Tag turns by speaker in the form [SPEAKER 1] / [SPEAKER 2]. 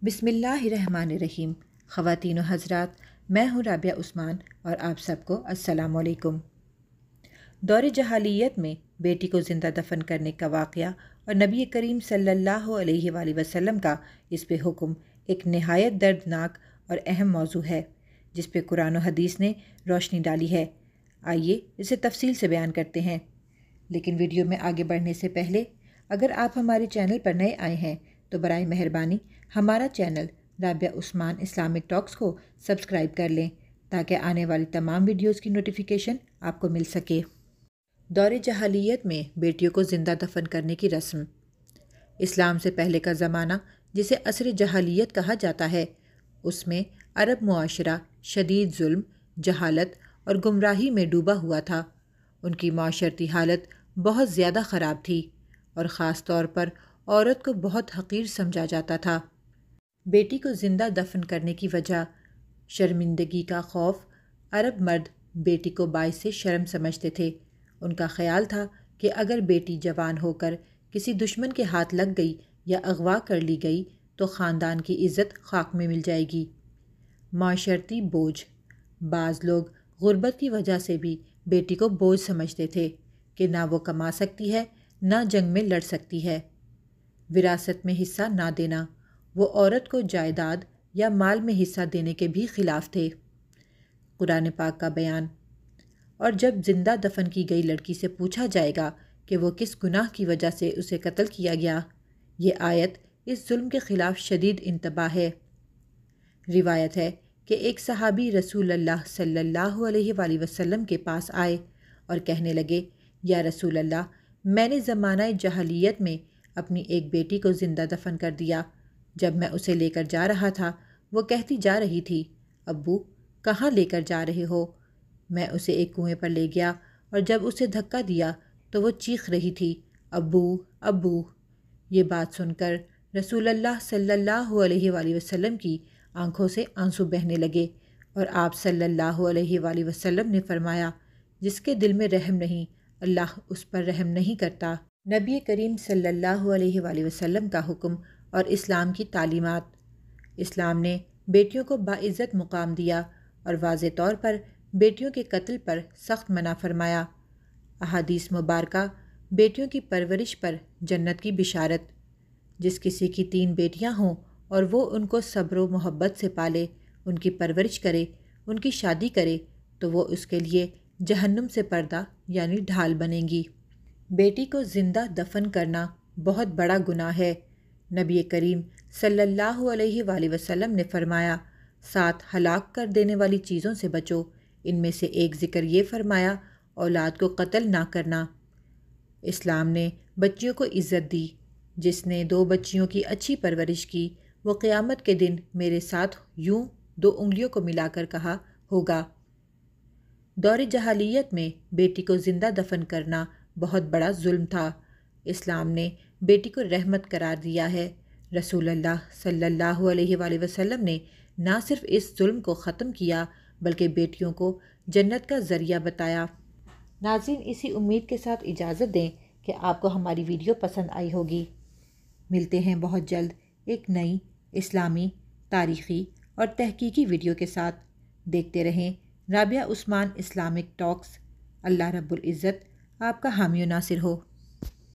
[SPEAKER 1] بسم اللہ الرحمن الرحیم۔ خواتین و حضرات، میں ہوں رابعہ عثمان اور آپ سب کو السلام علیکم۔ دور جاہلیت میں بیٹی کو زندہ دفن کرنے کا واقعہ اور نبی کریم صلی اللہ علیہ وآلہ وسلم کا اس پہ حکم ایک نہایت دردناک اور اہم موضوع ہے جس پہ قرآن و حدیث نے روشنی ڈالی ہے۔ آئیے اسے تفصیل سے بیان کرتے ہیں، لیکن ویڈیو میں آگے بڑھنے سے پہلے اگر آپ ہمارے چینل پر نئے آئے ہیں تو برائے مہربانی ہمارا چینل رابعہ عثمان اسلامک ٹاکس کو سبسکرائب کر لیں تاکہ آنے والی تمام ویڈیوز کی نوٹیفیکیشن آپ کو مل سکے۔ دور جاہلیت میں بیٹیوں کو زندہ دفن کرنے کی رسم۔ اسلام سے پہلے کا زمانہ جسے عصر جاہلیت کہا جاتا ہے، اس میں عرب معاشرہ شدید ظلم، جہالت اور گمراہی میں ڈوبا ہوا تھا۔ ان کی معاشرتی حالت بہت زیادہ خراب تھی اور خاص طور پر عورت کو بہت حقیر سمجھا جاتا تھا۔ بیٹی کو زندہ دفن کرنے کی وجہ شرمندگی کا خوف۔ عرب مرد بیٹی کو باعث شرم سمجھتے تھے۔ ان کا خیال تھا کہ اگر بیٹی جوان ہو کر کسی دشمن کے ہاتھ لگ گئی یا اغوا کر لی گئی تو خاندان کی عزت خاک میں مل جائے گی۔ معاشرتی بوجھ۔ بعض لوگ غربت کی وجہ سے بھی بیٹی کو بوجھ سمجھتے تھے کہ نہ وہ کما سکتی ہے نہ جنگ میں لڑ سکتی ہے۔ وراثت میں حصہ نہ دینا۔ وہ عورت کو جائیداد یا مال میں حصہ دینے کے بھی خلاف تھے۔ قرآن پاک کا بیان۔ اور جب زندہ دفن کی گئی لڑکی سے پوچھا جائے گا کہ وہ کس گناہ کی وجہ سے اسے قتل کیا گیا، یہ آیت اس ظلم کے خلاف شدید انتباہ ہے۔ روایت ہے کہ ایک صحابی رسول اللہ صلی اللہ علیہ وآلہ وسلم کے پاس آئے اور کہنے لگے، یا رسول اللہ، میں نے زمانہ جاہلیت میں اپنی ایک بیٹی کو زندہ دفن کر دیا۔ جب میں اسے لے کر جا رہا تھا وہ کہتی جا رہی تھی، ابو کہاں لے کر جا رہے ہو؟ میں اسے ایک کنویں پر لے گیا اور جب اسے دھکا دیا تو وہ چیخ رہی تھی، ابو ابو۔ یہ بات سن کر رسول اللہ صلی اللہ علیہ وآلہ وسلم کی آنکھوں سے آنسو بہنے لگے اور آپ صلی اللہ علیہ وآلہ وسلم نے فرمایا، جس کے دل میں رحم نہیں اللہ اس پر رحم نہیں کرتا۔ نبی کریم صلی اللہ علیہ وآلہ وسلم کا حکم اور اسلام کی تعلیمات۔ اسلام نے بیٹیوں کو باعزت مقام دیا اور واضح طور پر بیٹیوں کے قتل پر سخت منع فرمایا۔ احادیث مبارکہ بیٹیوں کی پرورش پر جنت کی بشارت۔ جس کسی کی 3 بیٹیاں ہوں اور وہ ان کو صبر و محبت سے پالے، ان کی پرورش کرے، ان کی شادی کرے تو وہ اس کے لیے جہنم سے پردہ یعنی ڈھال بنیں گی۔ بیٹی کو زندہ دفن کرنا بہت بڑا گناہ ہے۔ نبی کریم صلی اللہ علیہ وآلہ وسلم نے فرمایا، 7 ہلاک کر دینے والی چیزوں سے بچو۔ ان میں سے ایک ذکر یہ فرمایا، اولاد کو قتل نہ کرنا۔ اسلام نے بچیوں کو عزت دی۔ جس نے 2 بچیوں کی اچھی پرورش کی وہ قیامت کے دن میرے ساتھ یوں 2 انگلیوں کو ملا کر کہا ہوگا۔ دور جاہلیت میں بیٹی کو زندہ دفن کرنا بہت بڑا ظلم تھا۔ اسلام نے بیٹی کو رحمت قرار دیا ہے۔ رسول اللہ صلی اللہ علیہ وآلہ وسلم نے نہ صرف اس ظلم کو ختم کیا بلکہ بیٹیوں کو جنت کا ذریعہ بتایا۔ ناظرین، اسی امید کے ساتھ اجازت دیں کہ آپ کو ہماری ویڈیو پسند آئی ہوگی۔ ملتے ہیں بہت جلد ایک نئی اسلامی، تاریخی اور تحقیقی ویڈیو کے ساتھ۔ دیکھتے رہیں رابعہ عثمان اسلامک ٹاکس۔ اللہ رب العزت آپ کا حامی و ناصر ہو۔